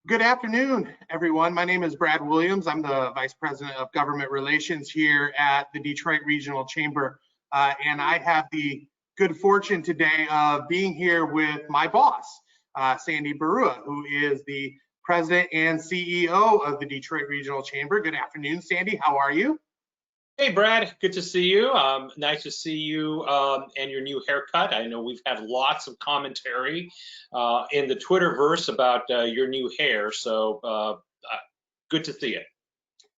Good afternoon, everyone. My name is Brad Williams. I'm the Vice President of Government Relations here at the Detroit Regional Chamber. And I have the good fortune today of being here with my boss, Sandy Baruah, who is the President and CEO of the Detroit Regional Chamber. Good afternoon, Sandy. How are you? Hey, Brad, good to see you. Nice to see you and your new haircut. I know we've had lots of commentary in the Twitterverse about your new hair, so good to see it.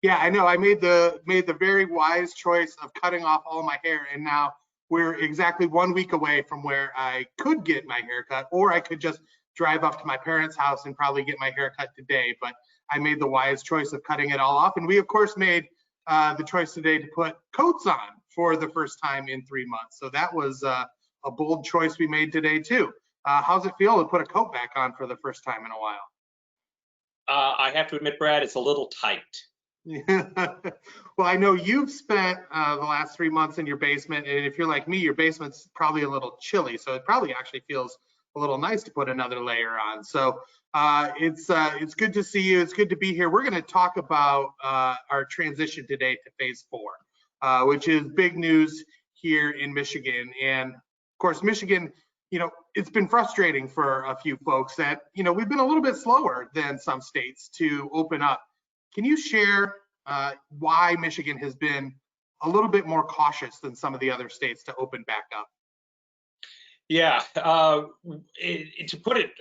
Yeah, I know. I made the very wise choice of cutting off all my hair, and now we're exactly 1 week away from where I could get my hair cut, or I could just drive up to my parents' house and probably get my hair cut today. But I made the wise choice of cutting it all off, and we of course made the choice today to put coats on for the first time in 3 months. So that was a bold choice we made today too. How's it feel to put a coat back on for the first time in a while? I have to admit, Brad, it's a little tight. Well, I know you've spent the last 3 months in your basement, and if you're like me, your basement's probably a little chilly, so it probably actually feels a little nice to put another layer on. So it's good to see you. It's good to be here. We're going to talk about our transition today to phase 4, which is big news here in Michigan. And of course, Michigan, it's been frustrating for a few folks that, we've been a little bit slower than some states to open up. Can you share why Michigan has been a little bit more cautious than some of the other states to open back up? Yeah, to put it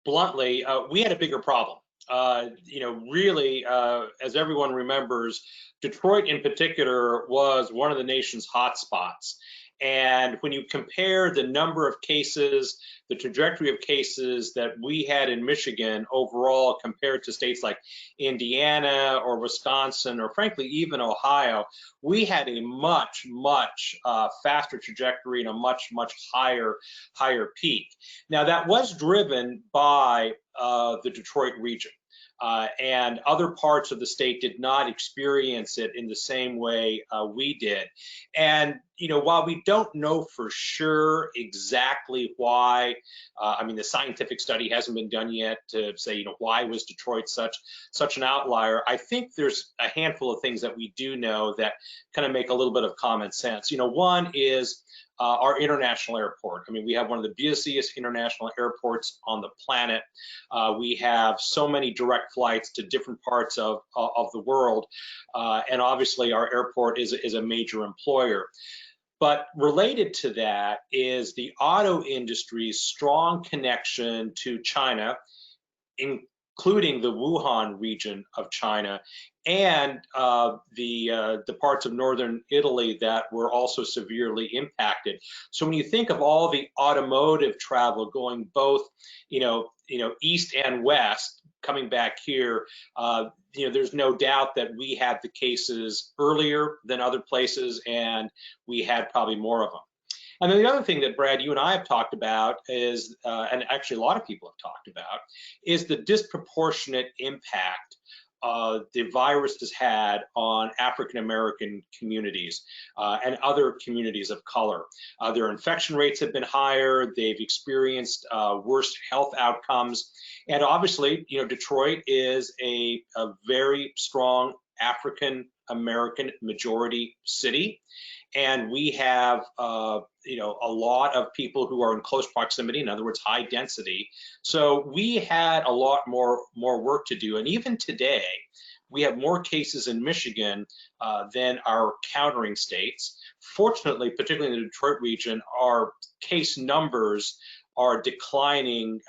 bluntly, we had a bigger problem. Really, as everyone remembers, Detroit in particular was one of the nation's hot spots. And when you compare the number of cases, the trajectory of cases that we had in Michigan overall compared to states like Indiana or Wisconsin or frankly even Ohio, we had a much faster trajectory and a much higher peak. Now that was driven by the Detroit region. And other parts of the state did not experience it in the same way we did. And while we don't know for sure exactly why, I mean, the scientific study hasn't been done yet to say, why was Detroit such an outlier? I think there's a handful of things that we do know that kind of make a little bit of common sense. One is our international airport. I mean, we have one of the busiest international airports on the planet. We have so many direct flights to different parts of the world. And obviously our airport is a major employer. But related to that is the auto industry's strong connection to China, including the Wuhan region of China, and the parts of northern Italy that were also severely impacted. So when you think of all the automotive travel going both, east and west, coming back here, there's no doubt that we had the cases earlier than other places, and we had probably more of them. And then the other thing that, Brad, you and I have talked about is, and actually a lot of people have talked about, is the disproportionate impact the virus has had on African-American communities and other communities of color. Their infection rates have been higher. They've experienced worse health outcomes. And obviously, Detroit is a very strong African-American majority city. And we have, a lot of people who are in close proximity, in other words, high density. So we had a lot more work to do. And even today, we have more cases in Michigan than our countering states. Fortunately, particularly in the Detroit region, our case numbers are declining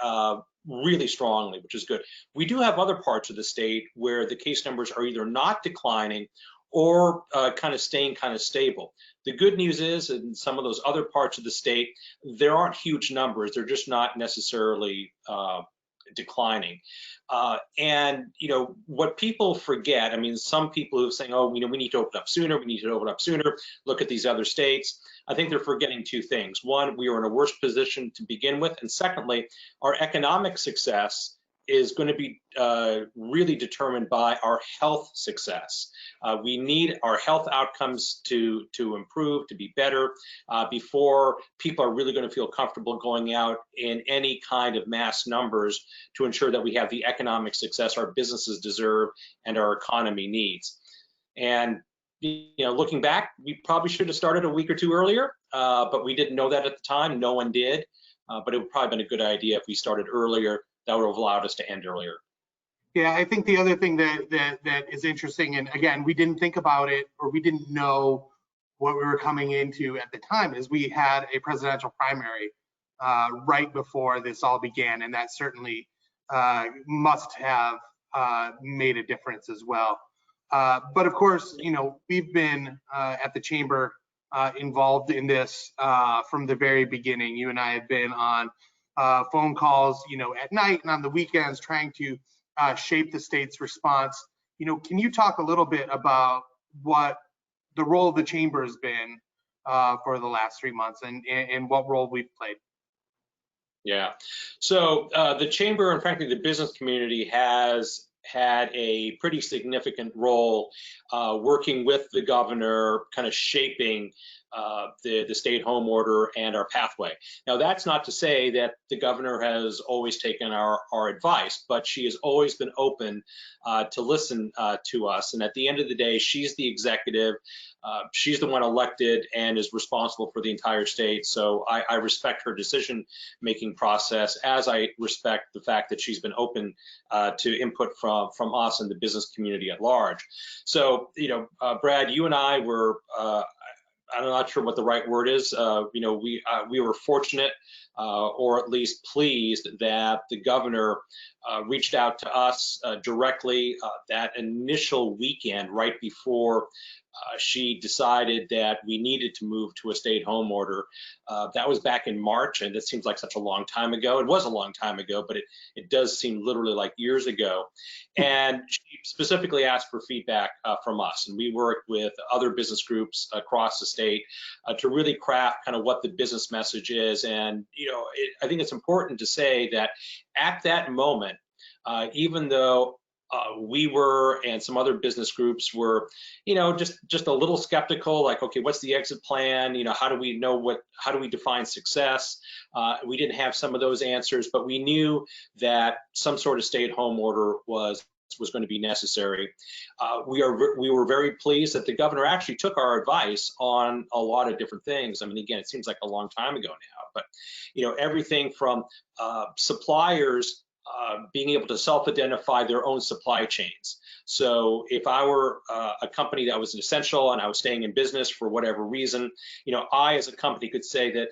really strongly, which is good. We do have other parts of the state where the case numbers are either not declining or kind of staying kind of stable. The good news is in some of those other parts of the state, there aren't huge numbers. They're just not necessarily declining. And what people forget, I mean, some people who are saying, oh, we need to open up sooner, we need to open up sooner, look at these other states. I think they're forgetting two things. One, we were in a worse position to begin with. And secondly, our economic success is going to be really determined by our health success. We need our health outcomes to improve, to be better, before people are really going to feel comfortable going out in any kind of mass numbers to ensure that we have the economic success our businesses deserve and our economy needs. And looking back, we probably should have started a week or two earlier, but we didn't know that at the time. No one did, but it would probably been a good idea if we started earlier. That would have allowed us to end earlier. Yeah, I think the other thing that is interesting, and again, we didn't think about it, or we didn't know what we were coming into at the time, is we had a presidential primary right before this all began, and that certainly must have made a difference as well. But of course, we've been at the chamber involved in this from the very beginning. You and I have been on phone calls, at night and on the weekends, trying to shape the state's response. Can you talk a little bit about what the role of the chamber has been for the last 3 months, and what role we've played? Yeah, so the chamber, and frankly the business community, has had a pretty significant role working with the governor, kind of shaping the stay-at-home order and our pathway. Now, that's not to say that the governor has always taken our advice, but she has always been open to listen to us. And at the end of the day, she's the executive. She's the one elected and is responsible for the entire state. So I respect her decision-making process, as I respect the fact that she's been open to input from us and the business community at large. So, Brad, you and I were, I'm not sure what the right word is. We were fortunate, or at least pleased, that the governor reached out to us directly that initial weekend right before she decided that we needed to move to a stay-at-home order. That was back in March, and it seems like such a long time ago. It was a long time ago, but it does seem literally like years ago. And she specifically asked for feedback from us, and we worked with other business groups across the state to really craft kind of what the business message is. And I think it's important to say that at that moment, even though we were, and some other business groups were, just a little skeptical, like, okay, what's the exit plan? How do we know how do we define success? We didn't have some of those answers, but we knew that some sort of stay-at-home order was going to be necessary. We were very pleased that the governor actually took our advice on a lot of different things. I mean, again, it seems like a long time ago now, but everything from suppliers being able to self-identify their own supply chains. So if I were a company that was essential and I was staying in business for whatever reason, I as a company could say that,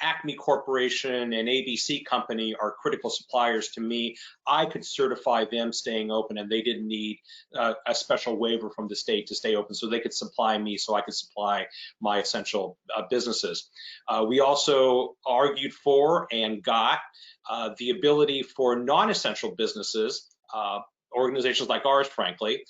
Acme Corporation and ABC Company are critical suppliers to me. I could certify them staying open, and they didn't need a special waiver from the state to stay open, so they could supply me so I could supply my essential businesses. We also argued for and got the ability for non-essential businesses, organizations like ours, frankly,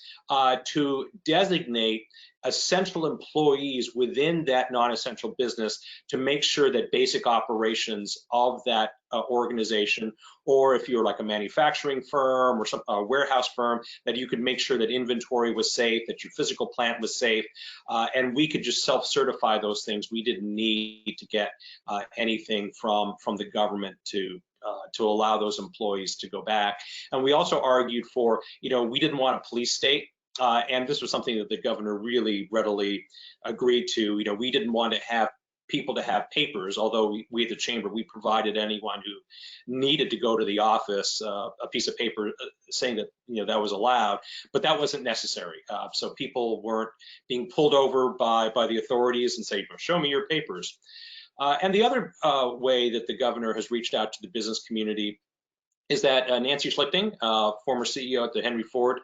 to designate essential employees within that non-essential business to make sure that basic operations of that organization, or if you're like a manufacturing firm or a warehouse firm, that you could make sure that inventory was safe, that your physical plant was safe, and we could just self-certify those things. We didn't need to get anything from the government to allow those employees to go back. And we also argued for, we didn't want a police state. And this was something that the governor really readily agreed to. We didn't want to have people to have papers, although we at the chamber, we provided anyone who needed to go to the office a piece of paper saying that that was allowed, but that wasn't necessary. So people weren't being pulled over by the authorities and say, show me your papers. And the other way that the governor has reached out to the business community is that Nancy Schlichting, former CEO at the Henry Ford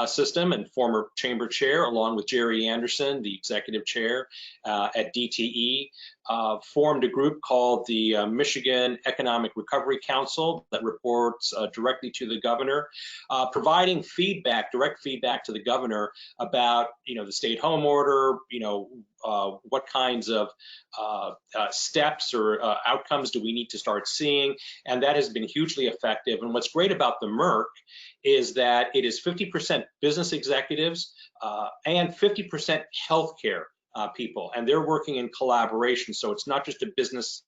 system and former chamber chair, along with Jerry Anderson, the executive chair at DTE, formed a group called the Michigan Economic Recovery Council that reports directly to the governor, providing feedback, direct feedback to the governor about, the stay-at-home order, what kinds of steps or outcomes do we need to start seeing, and that has been hugely effective. And what's great about the MERC is that it is 50% business executives and 50% healthcare people, and they're working in collaboration. So it's not just a business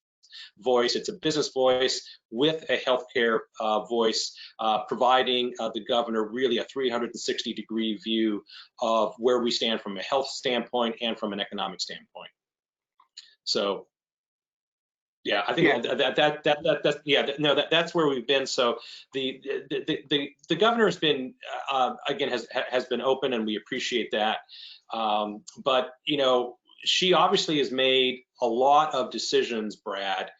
voice, it's a business voice with a healthcare voice, providing the governor really a 360-degree view of where we stand from a health standpoint and from an economic standpoint. So yeah, I think that's where we've been. So the governor has been again has been open, and we appreciate that. But she obviously has made a lot of decisions, Brad,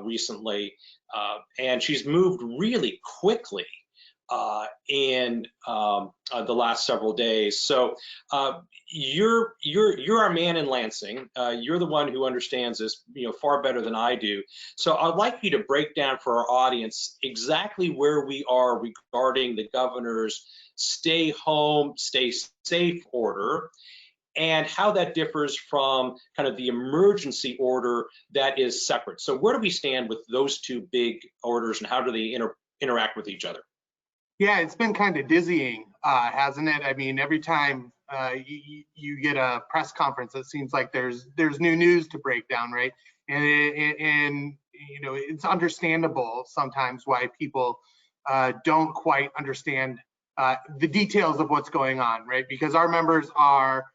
recently, and she's moved really quickly in the last several days. So you're our man in Lansing. You're the one who understands this, far better than I do. So I'd like you to break down for our audience exactly where we are regarding the governor's stay home, stay safe order, and how that differs from kind of the emergency order that is separate. So where do we stand with those two big orders, and how do they interact with each other? Yeah, it's been kind of dizzying, hasn't it? I mean, every time you get a press conference, it seems like there's new news to break down, right? And it's understandable sometimes why people don't quite understand the details of what's going on, right? Because our members are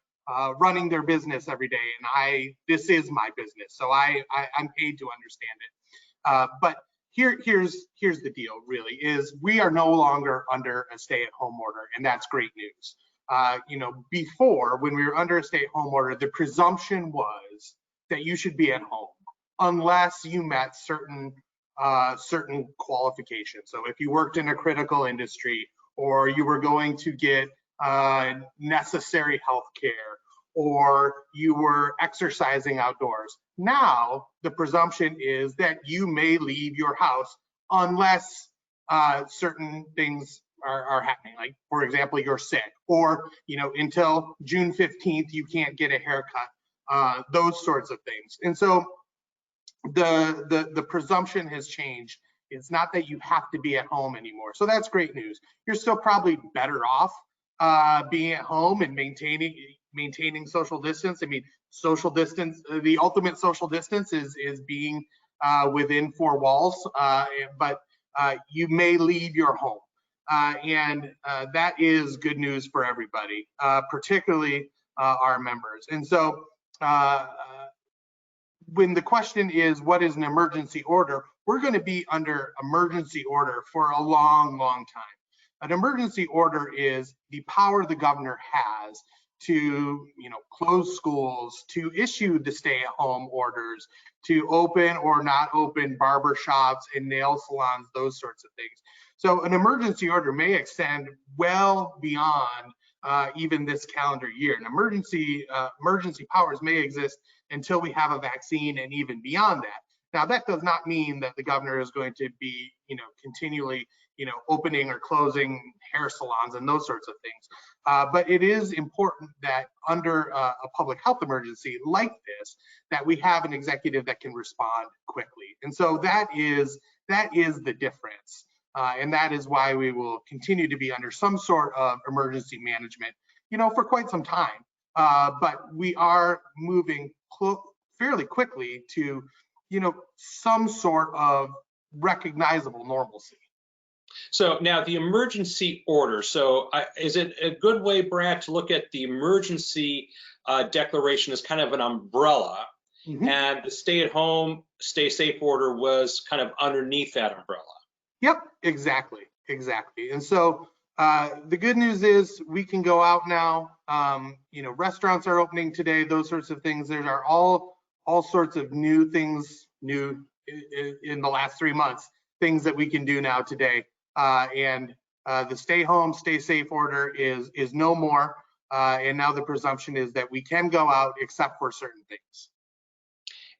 running their business every day, and this is my business, so I'm paid to understand it. But here's the deal, really, is we are no longer under a stay-at-home order, and that's great news. Before, when we were under a stay-at-home order, the presumption was that you should be at home unless you met certain qualifications. So if you worked in a critical industry, or you were going to get necessary health care, or you were exercising outdoors. Now, the presumption is that you may leave your house unless certain things are happening. Like, for example, you're sick, or until June 15th, you can't get a haircut, those sorts of things. And so the presumption has changed. It's not that you have to be at home anymore. So that's great news. You're still probably better off being at home and maintaining social distance. I mean, social distance, the ultimate social distance is being within four walls, but you may leave your home. And that is good news for everybody, particularly our members. And so when the question is, what is an emergency order? We're going to be under emergency order for a long, long time. An emergency order is the power the governor has to, close schools, to issue the stay-at-home orders, to open or not open barber shops and nail salons, those sorts of things. So an emergency order may extend well beyond even this calendar year. And emergency powers may exist until we have a vaccine, and even beyond that. Now, that does not mean that the governor is going to be, continually, opening or closing hair salons and those sorts of things. But it is important that under a public health emergency like this, that we have an executive that can respond quickly. And so that is the difference. And that is why we will continue to be under some sort of emergency management, for quite some time. But we are moving fairly quickly to, some sort of recognizable normalcy. So now the emergency order. So is it a good way, Brad, to look at the emergency declaration as kind of an umbrella, and the stay-at-home, stay-safe order was kind of underneath that umbrella? Yep, exactly. And so the good news is we can go out now. Restaurants are opening today, those sorts of things. There are all sorts of new things, in the last 3 months, things that we can do now today. And the stay home, stay safe order is no more. And now the presumption is that we can go out except for certain things.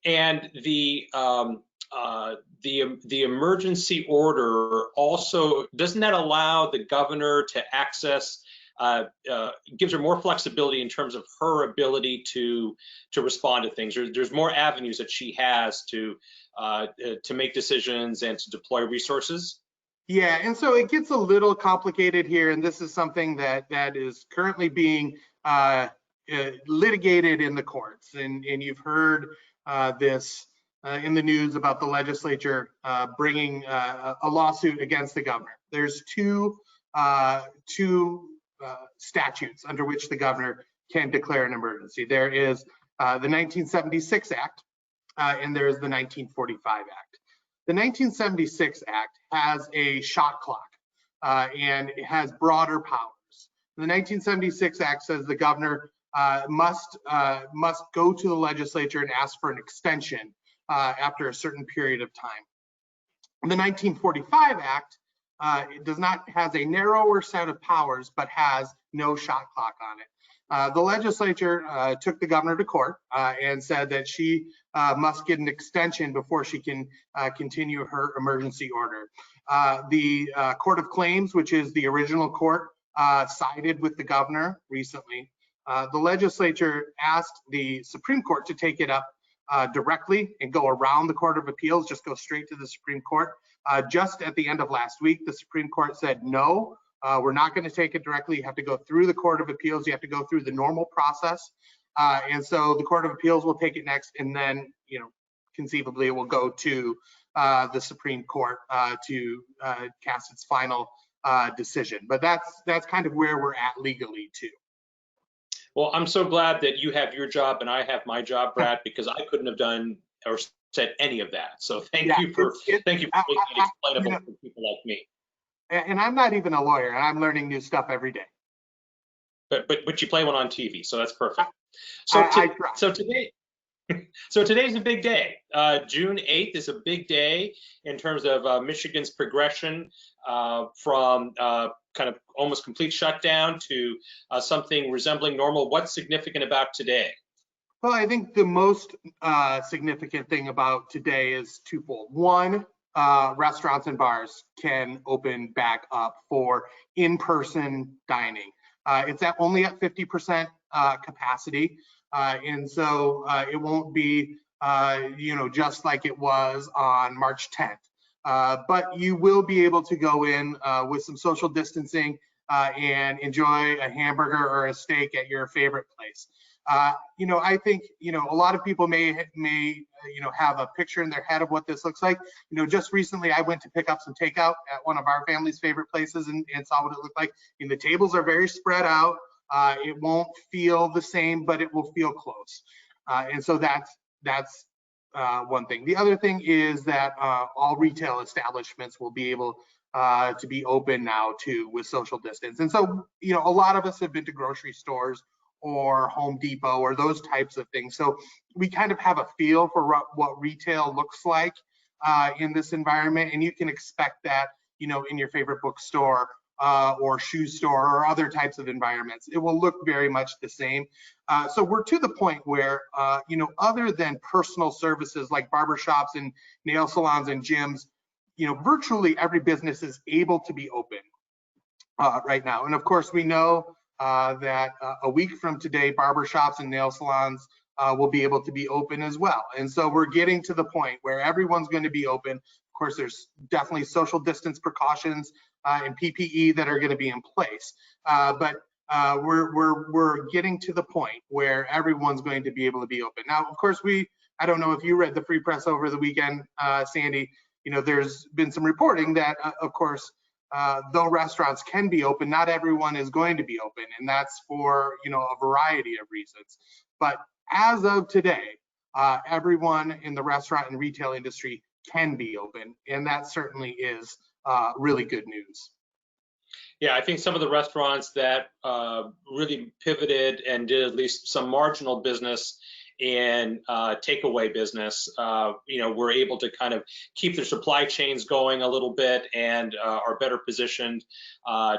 And the emergency order also, doesn't that allow the governor to access, gives her more flexibility in terms of her ability to respond to things? There's more avenues that she has to make decisions and to deploy resources. Yeah, and so it gets a little complicated here, and this is something that is currently being litigated in the courts, and you've heard this in the news about the legislature bringing a lawsuit against the governor. There's two statutes under which the governor can declare an emergency. There is the 1976 Act, and there's the 1945 Act. The 1976 Act has a shot clock and it has broader powers. The 1976 Act says the governor must go to the legislature and ask for an extension after a certain period of time. The 1945 Act has a narrower set of powers, but has no shot clock on it. The legislature took the governor to court and said that she must get an extension before she can continue her emergency order. The Court of Claims, which is the original court, sided with the governor recently. The legislature asked the Supreme Court to take it up directly and go around the Court of Appeals, just go straight to the Supreme Court. Just at the end of last week, the Supreme Court said, no, we're not going to take it directly. You have to go through the Court of Appeals. You have to go through the normal process. And so the Court of Appeals will take it next, and then, conceivably it will go to the Supreme Court to cast its final decision. But that's kind of where we're at legally too. Well, I'm so glad that you have your job and I have my job, Brad, because I couldn't have done or said any of that. So thank you for making it explainable for people like me. And I'm not even a lawyer, and I'm learning new stuff every day. But you play one on TV, so that's perfect. So today's a big day. June 8th is a big day in terms of Michigan's progression from kind of almost complete shutdown to something resembling normal. What's significant about today? Well, I think the most significant thing about today is twofold. One, restaurants and bars can open back up for in-person dining. It's only at 50% capacity, and so it won't be, just like it was on March 10th. But you will be able to go in with some social distancing and enjoy a hamburger or a steak at your favorite place. I think, a lot of people may have a picture in their head of what this looks like. Just recently I went to pick up some takeout at one of our family's favorite places and saw what it looked like. The tables are very spread out. It won't feel the same, but it will feel close. And so that's one thing. The other thing is that all retail establishments will be able to be open now too with social distance. And so, a lot of us have been to grocery stores or Home Depot or those types of things. So we kind of have a feel for what retail looks like in this environment. And you can expect that, in your favorite bookstore or shoe store or other types of environments. It will look very much the same. So we're to the point where, other than personal services like barbershops and nail salons and gyms, virtually every business is able to be open right now. And of course, we know that a week from today, barbershops and nail salons will be able to be open as well. And so we're getting to the point where everyone's going to be open. Of course, there's definitely social distance precautions and PPE that are going to be in place. But we're getting to the point where everyone's going to be able to be open. Now, of course, I don't know if you read the Free Press over the weekend, Sandy. There's been some reporting that, of course, though restaurants can be open, not everyone is going to be open, and that's for a variety of reasons. But as of today, everyone in the restaurant and retail industry can be open, and that certainly is really good news. Yeah, I think some of the restaurants that really pivoted and did at least some marginal business in takeaway business, we're able to kind of keep their supply chains going a little bit and are better positioned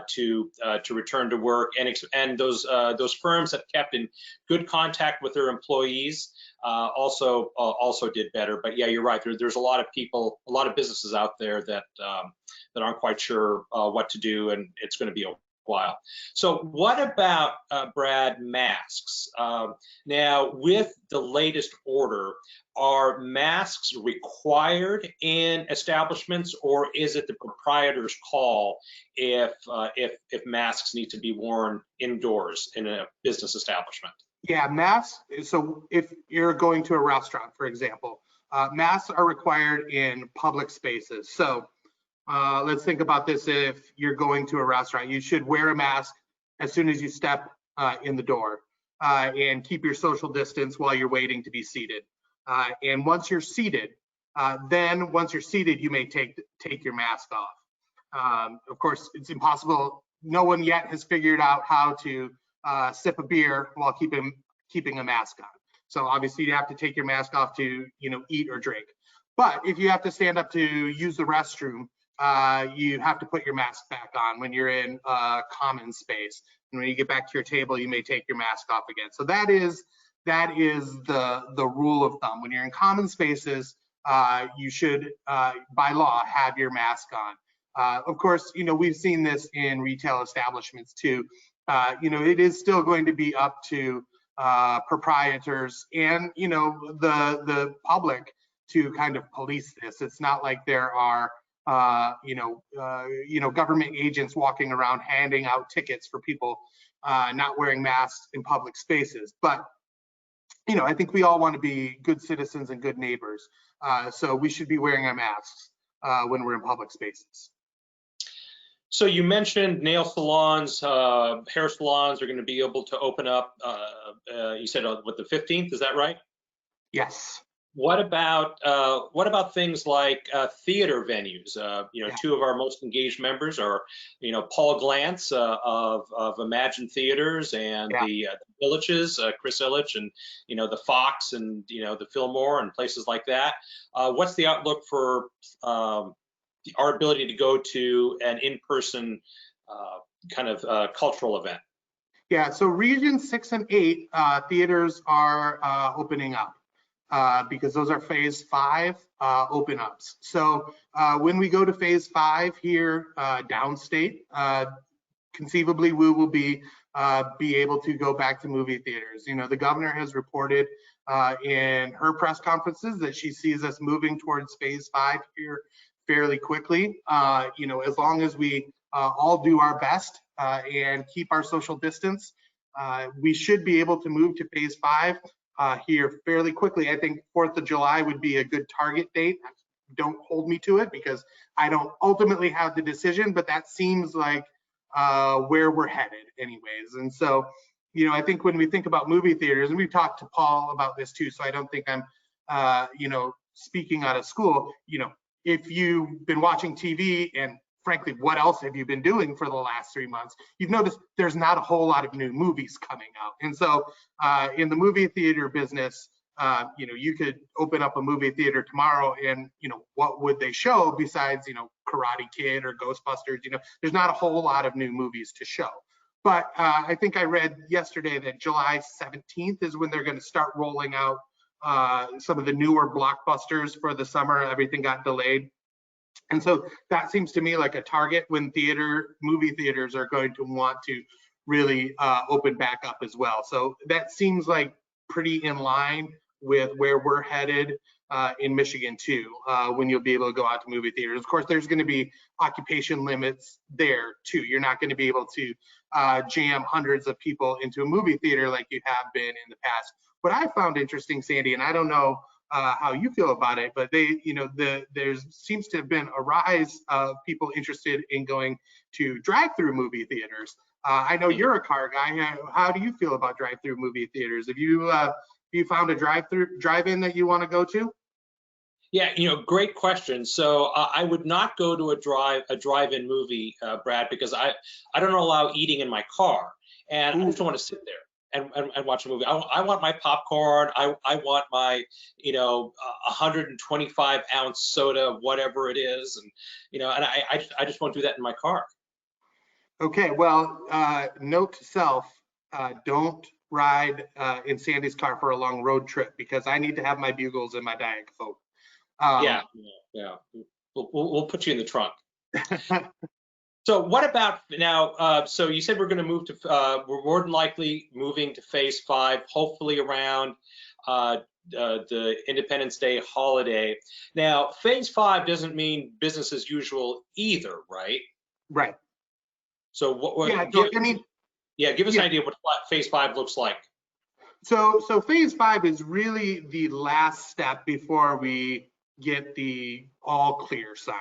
to return to work. And those firms that kept in good contact with their employees also did better. But yeah, you're right. There's a lot of people, a lot of businesses out there that aren't quite sure what to do, and it's going to be a while. So what about, Brad, masks? Now, with the latest order, are masks required in establishments, or is it the proprietor's call if masks need to be worn indoors in a business establishment? Yeah, masks. So if you're going to a restaurant, for example, masks are required in public spaces. So let's think about this. If you're going to a restaurant, you should wear a mask as soon as you step in the door, and keep your social distance while you're waiting to be seated. And once you're seated, you may take your mask off. Of course, it's impossible. No one yet has figured out how to sip a beer while keeping a mask on. So obviously you have to take your mask off to eat or drink. But if you have to stand up to use the restroom, you have to put your mask back on when you're in a common space. And when you get back to your table, you may take your mask off again. So that is the rule of thumb. When you're in common spaces, you should, by law, have your mask on. Of course, we've seen this in retail establishments too. It is still going to be up to proprietors and the public to kind of police this. It's not like there are government agents walking around handing out tickets for people not wearing masks in public spaces. But I think we all want to be good citizens and good neighbors. So we should be wearing our masks when we're in public spaces. So you mentioned nail salons, hair salons are going to be able to open up. You said the 15th, is that right? Yes. What about things like theater venues? Two of our most engaged members are, Paul Glantz of Imagine Theaters and the Villages, Chris Illich, and the Fox and the Fillmore and places like that. What's the outlook for our ability to go to an in-person kind of cultural event? Yeah, so Region 6 and 8 theaters are opening up. Because those are phase 5 open ups. So when we go to phase 5 here downstate, conceivably we will be able to go back to movie theaters. The governor has reported in her press conferences that she sees us moving towards phase 5 here fairly quickly. As long as we all do our best and keep our social distance, we should be able to move to phase 5 here fairly quickly. I think 4th of July would be a good target date. Don't hold me to it because I don't ultimately have the decision, but that seems like where we're headed anyways. And so, I think when we think about movie theaters, and we've talked to Paul about this too, so I don't think I'm, speaking out of school, if you've been watching TV and frankly, what else have you been doing for the last 3 months? You've noticed there's not a whole lot of new movies coming out. And so in the movie theater business, you could open up a movie theater tomorrow and, what would they show besides, Karate Kid or Ghostbusters? There's not a whole lot of new movies to show. But I think I read yesterday that July 17th is when they're going to start rolling out some of the newer blockbusters for the summer. Everything got delayed. And so that seems to me like a target when movie theaters are going to want to really open back up as well. So that seems like pretty in line with where we're headed in Michigan too, when you'll be able to go out to movie theaters. Of course, there's going to be occupation limits there too. You're not going to be able to jam hundreds of people into a movie theater like you have been in the past. What I found interesting, Sandy, and I don't know how you feel about it, but there seems to have been a rise of people interested in going to drive-through movie theaters. I know you're a car guy. How do you feel about drive-through movie theaters? Have you found a drive-in that you want to go to? Yeah, great question. So I would not go to a drive-in movie, Brad, because I don't allow eating in my car, and I just don't want to sit there. and watch a movie. I want my popcorn. I want my, 125-ounce soda, whatever it is, and I just won't do that in my car. Okay, well, note to self, don't ride in Sandy's car for a long road trip because I need to have my bugles and my Diet Coke. Yeah. We'll put you in the trunk. So what about now? So you said we're going to move to, we're more than likely moving to phase 5, hopefully around the Independence Day holiday. Now, phase 5 doesn't mean business as usual either, right? Right. So what Yeah, give, I mean, give us an idea what phase 5 looks like. So phase 5 is really the last step before we get the all clear sign.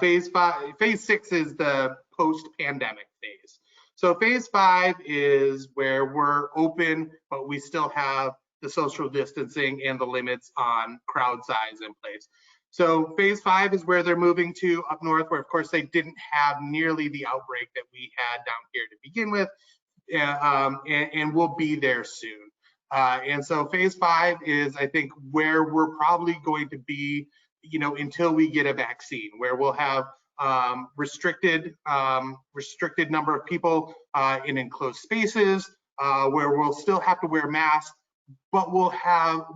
Phase 6 is the post-pandemic phase. So phase 5 is where we're open, but we still have the social distancing and the limits on crowd size in place. So phase 5 is where they're moving to up north, where of course they didn't have nearly the outbreak that we had down here to begin with. And we'll be there soon. And so phase 5 is, I think, where we're probably going to be, until we get a vaccine, where we'll have restricted number of people in enclosed spaces, where we'll still have to wear masks, but we'll have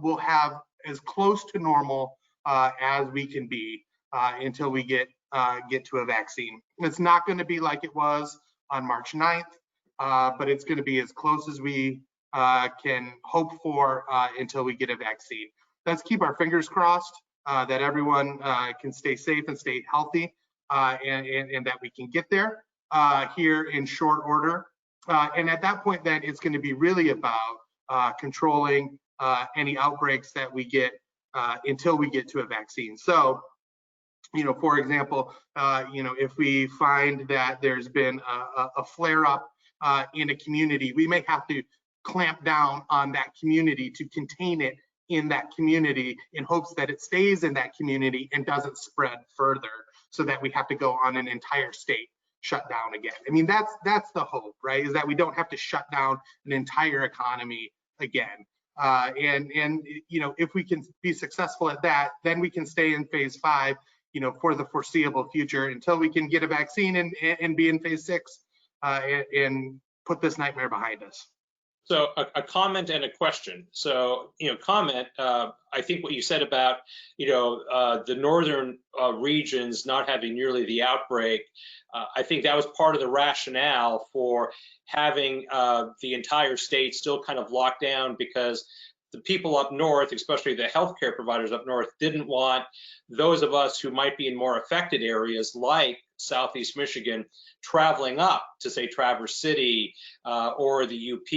as close to normal as we can be until we get to a vaccine. It's not going to be like it was on March 9th. But it's going to be as close as we can hope for until we get a vaccine. Let's keep our fingers crossed that everyone can stay safe and stay healthy, and that we can get there here in short order. And at that point, then it's going to be really about controlling any outbreaks that we get until we get to a vaccine. So, for example, if we find that there's been a flare-up in a community, we may have to clamp down on that community to contain it in that community in hopes that it stays in that community and doesn't spread further, so that we have to go on an entire state shut down again. I mean, that's the hope, right? Is that we don't have to shut down an entire economy again. And if we can be successful at that, then we can stay in phase 5, for the foreseeable future until we can get a vaccine and be in phase 6 and put this nightmare behind us. So a comment and a question. So, comment, I think what you said about, the northern regions not having nearly the outbreak, I think that was part of the rationale for having the entire state still kind of locked down, because the people up north, especially the healthcare providers up north, didn't want those of us who might be in more affected areas like Southeast Michigan traveling up to, say, Traverse City or the UP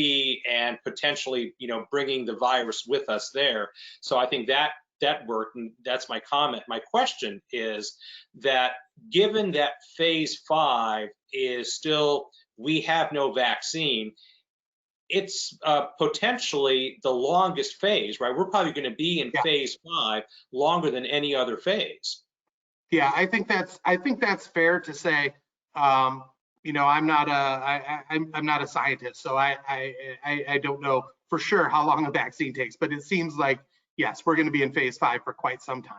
and potentially, bringing the virus with us there. So I think that worked, and that's my comment. My question is that given that phase 5 is still, we have no vaccine, it's potentially the longest phase, right? We're probably going to be in phase 5 longer than any other phase. Yeah, I think that's fair to say. I'm not a scientist, so I don't know for sure how long a vaccine takes, but it seems like, yes, we're going to be in phase 5 for quite some time.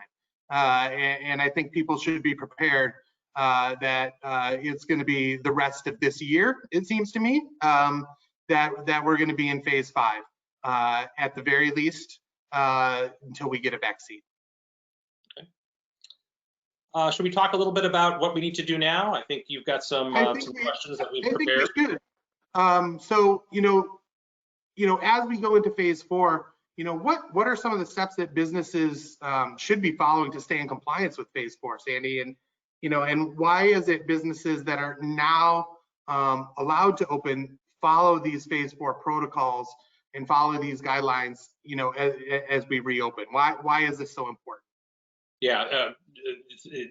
And I think people should be prepared that it's going to be the rest of this year, it seems to me, that we're going to be in phase 5 at the very least until we get a vaccine. Okay. Should we talk a little bit about what we need to do now? I think you've got some questions that we've prepared. I think we should. So, as we go into phase 4, what are some of the steps that businesses should be following to stay in compliance with phase 4, Sandy? And, and why is it businesses that are now allowed to open follow these phase 4 protocols and follow these guidelines, as we reopen? Why is this so important? Yeah,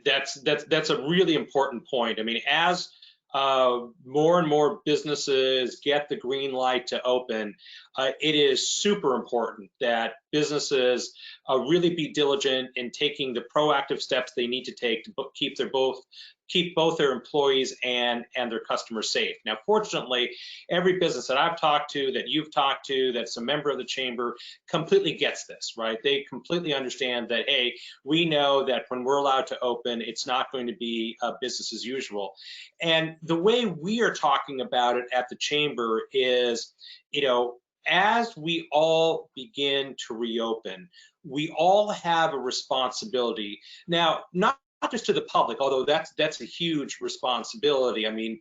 that's a really important point. I mean, as more and more businesses get the green light to open, it is super important that businesses really be diligent in taking the proactive steps they need to take to keep keep both their employees and their customers safe. Now, fortunately, every business that I've talked to, that you've talked to, that's a member of the chamber, completely gets this, right? They completely understand that, hey, we know that when we're allowed to open, it's not going to be business as usual. And the way we are talking about it at the chamber is, as we all begin to reopen, we all have a responsibility. Now, not just to the public, although that's a huge responsibility. I mean,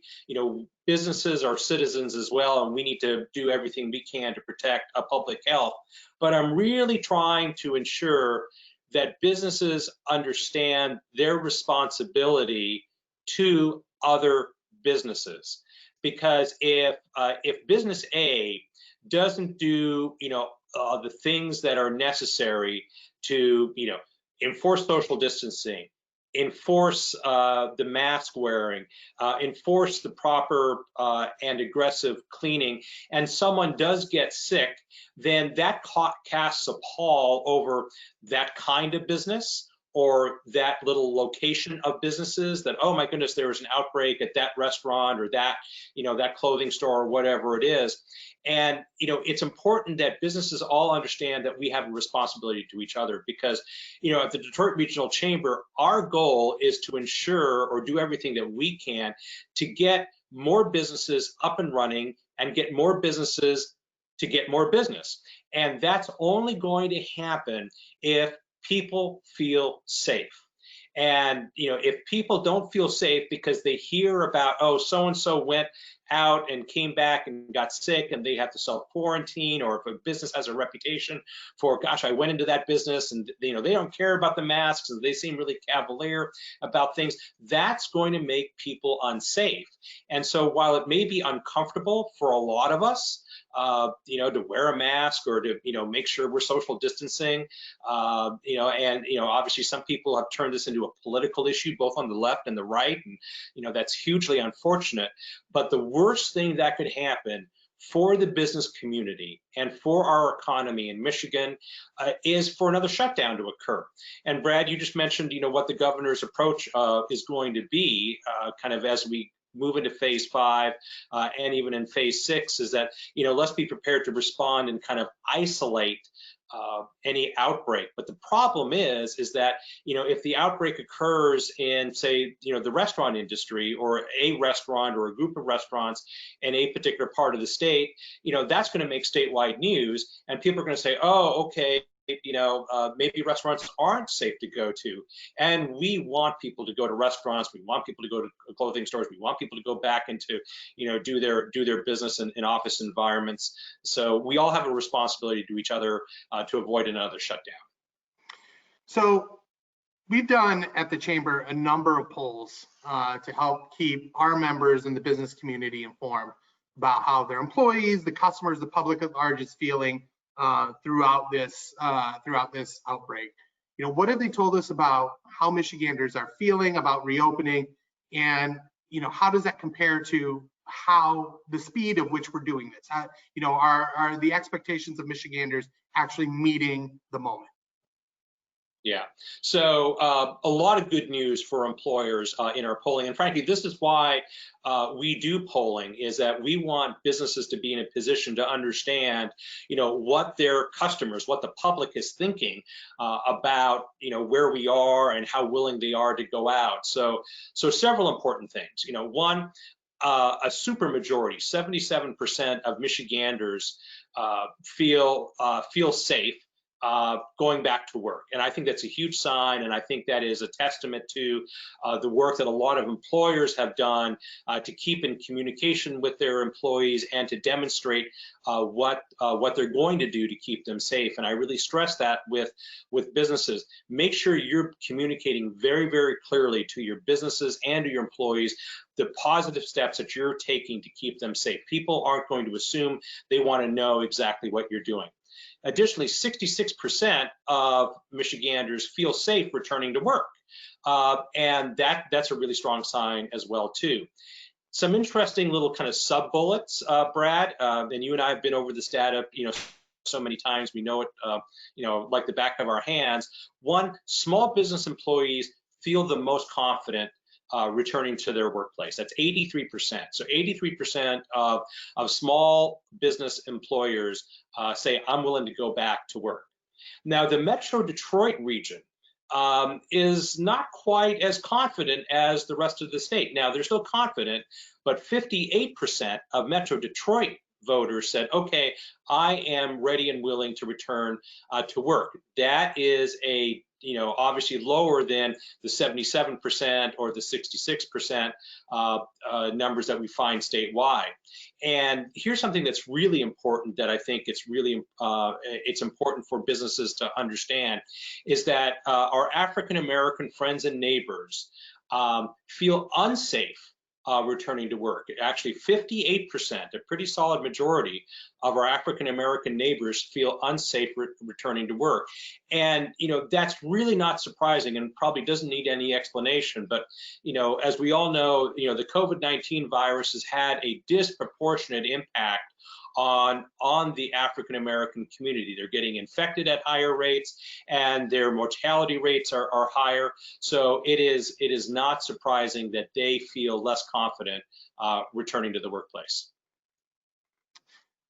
businesses are citizens as well, and we need to do everything we can to protect public health. But I'm really trying to ensure that businesses understand their responsibility to other businesses. Because if business A doesn't do the things that are necessary to enforce social distancing, enforce the mask wearing, enforce the proper and aggressive cleaning, and someone does get sick, then that casts a pall over that kind of business or that little location of businesses, that, oh my goodness, there was an outbreak at that restaurant or that, that clothing store or whatever it is. And, it's important that businesses all understand that we have a responsibility to each other, because, at the Detroit Regional Chamber, our goal is to ensure or do everything that we can to get more businesses up and running and get more businesses to get more business. And that's only going to happen if people feel safe. And if people don't feel safe because they hear about, oh, so-and-so went out and came back and got sick and they have to self-quarantine, or if a business has a reputation for, gosh, I went into that business and they don't care about the masks and they seem really cavalier about things, that's going to make people unsafe. And so while it may be uncomfortable for a lot of us, to wear a mask or to, make sure we're social distancing, and, obviously some people have turned this into a political issue, both on the left and the right, and, that's hugely unfortunate. But the worst thing that could happen for the business community and for our economy in Michigan is for another shutdown to occur. And Brad, you just mentioned, what the governor's approach is going to be kind of as we move into phase 5 and even in phase 6, is that, let's be prepared to respond and kind of isolate any outbreak. But the problem is that, if the outbreak occurs in, say, the restaurant industry, or a restaurant or a group of restaurants in a particular part of the state, that's going to make statewide news, and people are going to say, oh, okay, maybe restaurants aren't safe to go to. And we want people to go to restaurants. We want people to go to clothing stores. We want people to go back into, do their business in office environments. So we all have a responsibility to each other to avoid another shutdown. So we've done at the chamber a number of polls to help keep our members in the business community informed about how their employees, the customers, the public at large is feeling throughout this outbreak. What have they told us about how Michiganders are feeling about reopening, and how does that compare to how the speed of which we're doing this? Are the expectations of Michiganders actually meeting the moment? Yeah, so a lot of good news for employers in our polling, and frankly, this is why we do polling, is that we want businesses to be in a position to understand, what their customers, what the public is thinking about, where we are and how willing they are to go out. So several important things. One, a super majority, 77% of Michiganders feel safe going back to work. And I think that's a huge sign, and I think that is a testament to the work that a lot of employers have done to keep in communication with their employees and to demonstrate what they're going to do to keep them safe. And I really stress that with businesses. Make sure you're communicating very, very clearly to your businesses and to your employees the positive steps that you're taking to keep them safe. People aren't going to assume. They want to know exactly what you're doing. Additionally, 66% of Michiganders feel safe returning to work, and that's a really strong sign as well too. Some interesting little kind of sub bullets, Brad, and you and I have been over this data, so many times. We know it, like the back of our hands. One, small business employees feel the most confident returning to their workplace. That's 83%. So 83% of small business employers say, I'm willing to go back to work. Now, the Metro Detroit region is not quite as confident as the rest of the state. Now, they're still confident, but 58% of Metro Detroit voters said, okay, I am ready and willing to return to work. That is obviously lower than the 77% or the 66% numbers that we find statewide. And here's something that's really important that I think it's important for businesses to understand is that our African American friends and neighbors feel unsafe returning to work. Actually, 58%, a pretty solid majority of our African American neighbors feel unsafe returning to work. And, that's really not surprising and probably doesn't need any explanation. But, as we all know, the COVID-19 virus has had a disproportionate impact on the African American community. They're getting infected at higher rates and their mortality rates are higher. So it is not surprising that they feel less confident returning to the workplace.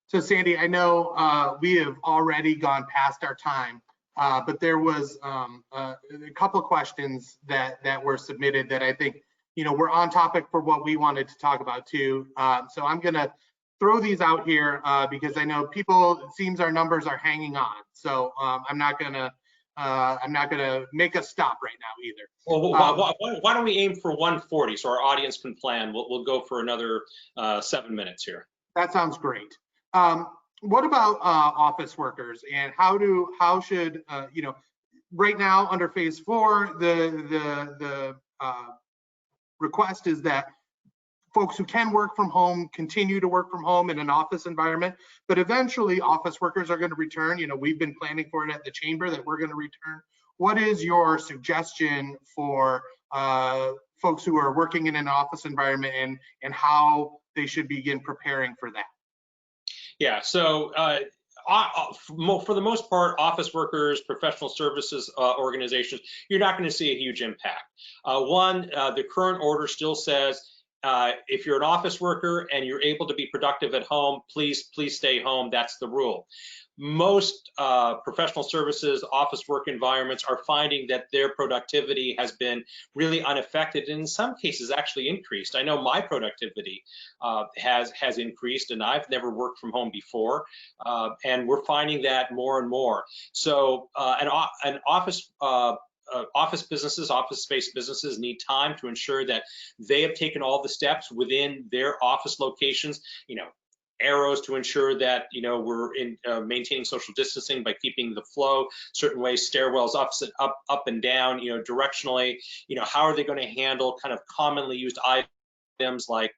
So Sandy, I know we have already gone past our time, but there was a couple of questions that were submitted that I think, we're on topic for what we wanted to talk about too. So I'm gonna throw these out here because I know it seems our numbers are hanging on. So I'm not gonna make us stop right now either. Well, why don't we aim for 140 so our audience can plan? We'll go for another 7 minutes here. That sounds great. What about office workers and how should right now under phase 4 the request is that folks who can work from home continue to work from home in an office environment, but eventually office workers are going to return. We've been planning for it at the chamber that we're going to return. What is your suggestion for folks who are working in an office environment and how they should begin preparing for that? Yeah, so for the most part, office workers, professional services organizations, you're not going to see a huge impact. The current order still says if you're an office worker and you're able to be productive at home, please stay home. That's the rule. Most professional services, office work environments are finding that their productivity has been really unaffected, and in some cases actually increased. I know my productivity has increased, and I've never worked from home before, and we're finding that more and more. So an office businesses, office space businesses need time to ensure that they have taken all the steps within their office locations, arrows to ensure that we're maintaining social distancing by keeping the flow certain ways, stairwells up and down, directionally. How are they going to handle kind of commonly used items like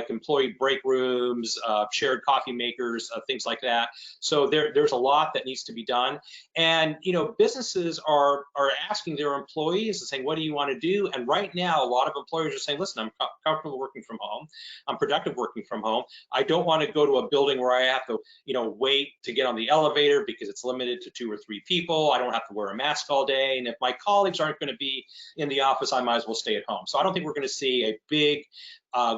employee break rooms, shared coffee makers, things like that. So there's a lot that needs to be done. And businesses are asking their employees and saying, what do you want to do? And right now, a lot of employers are saying, listen, I'm comfortable working from home. I'm productive working from home. I don't want to go to a building where I have to, wait to get on the elevator because it's limited to 2 or 3 people. I don't have to wear a mask all day. And if my colleagues aren't going to be in the office, I might as well stay at home. So I don't think we're going to see a big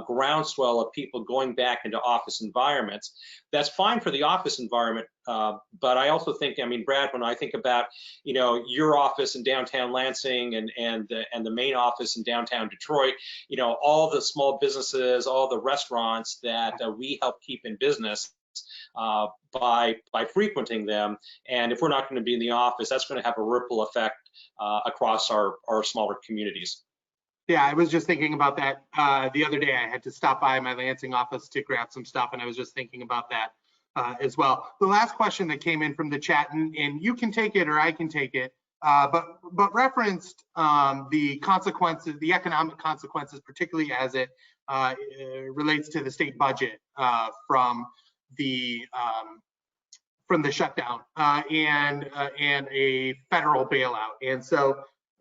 groundswell of people going back into office environments. That's fine for the office environment, but I also think, Brad, when I think about your office in downtown Lansing and the main office in downtown Detroit, all the small businesses, all the restaurants that we help keep in business by frequenting them, and if we're not going to be in the office, that's going to have a ripple effect across our smaller communities. Yeah, I was just thinking about that the other day. I had to stop by my Lansing office to grab some stuff, and I was just thinking about that as well. The last question that came in from the chat, and you can take it or I can take it, but referenced the consequences, the economic consequences, particularly as it relates to the state budget from the shutdown and a federal bailout. And so,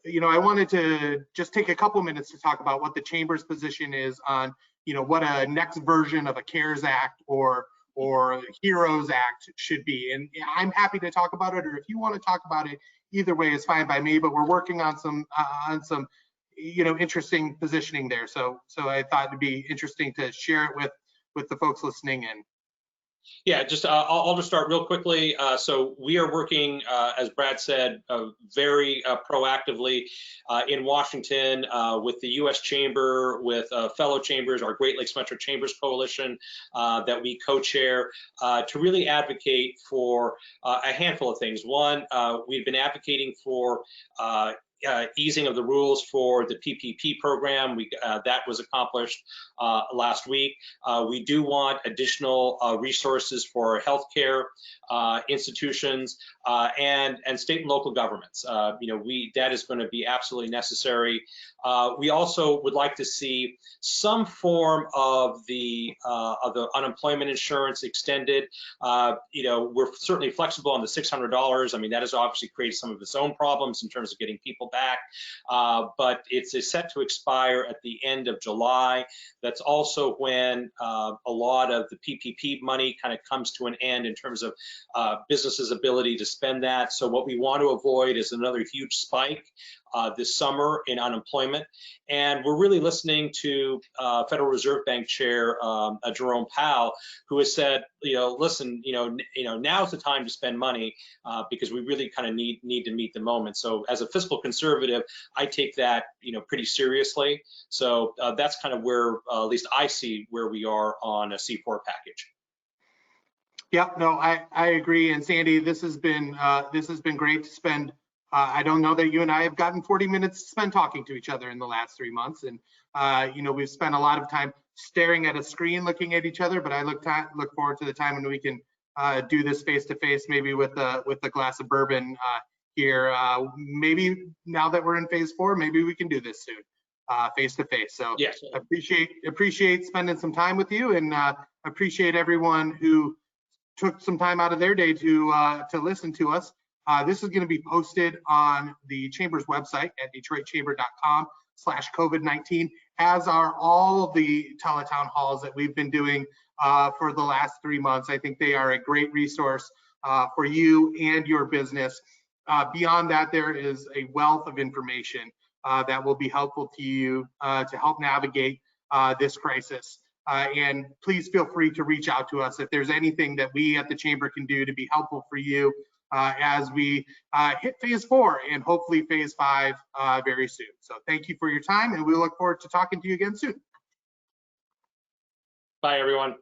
I wanted to just take a couple minutes to talk about what the chamber's position is on, what a next version of a CARES Act or HEROES Act should be. And I'm happy to talk about it, or if you want to talk about it, either way is fine by me. But we're working on some interesting positioning there. So I thought it'd be interesting to share it with the folks listening in. Yeah, just I'll just start real quickly. So we are working, as Brad said, very proactively in Washington with the U.S. Chamber, with fellow chambers, our Great Lakes Metro Chambers Coalition that we co-chair, to really advocate for a handful of things. One, we've been advocating for easing of the rules for the PPP program. That was accomplished last week. We do want additional resources for healthcare institutions and state and local governments. That is going to be absolutely necessary. We also would like to see some form of the unemployment insurance extended. We're certainly flexible on the $600. I mean, that has obviously created some of its own problems in terms of getting people back, but it's set to expire at the end of July. That's also when a lot of the PPP money kind of comes to an end in terms of businesses' ability to spend that. So what we want to avoid is another huge spike this summer in unemployment. And we're really listening to Federal Reserve Bank Chair Jerome Powell, who has said, listen, now's the time to spend money because we really kind of need to meet the moment. So as a fiscal conservative, I take that pretty seriously. So that's kind of where at least I see where we are on a C4 package. Yep, no, I agree. And Sandy, this has been great to spend. I don't know that you and I have gotten 40 minutes to spend talking to each other in the last 3 months. And, we've spent a lot of time staring at a screen looking at each other, but I look forward to the time when we can do this face to face, maybe with a glass of bourbon here. Maybe now that we're in phase 4, maybe we can do this soon, face to face. So yes, appreciate spending some time with you, and appreciate everyone who took some time out of their day to listen to us. This is going to be posted on the Chamber's website at detroitchamber.com/COVID-19, as are all of the teletown halls that we've been doing for the last 3 months. I think they are a great resource for you and your business. Beyond that, there is a wealth of information that will be helpful to you to help navigate this crisis. And please feel free to reach out to us if there's anything that we at the Chamber can do to be helpful for you as we hit phase 4 and hopefully phase 5 very soon. So thank you for your time, and we look forward to talking to you again soon. Bye, everyone.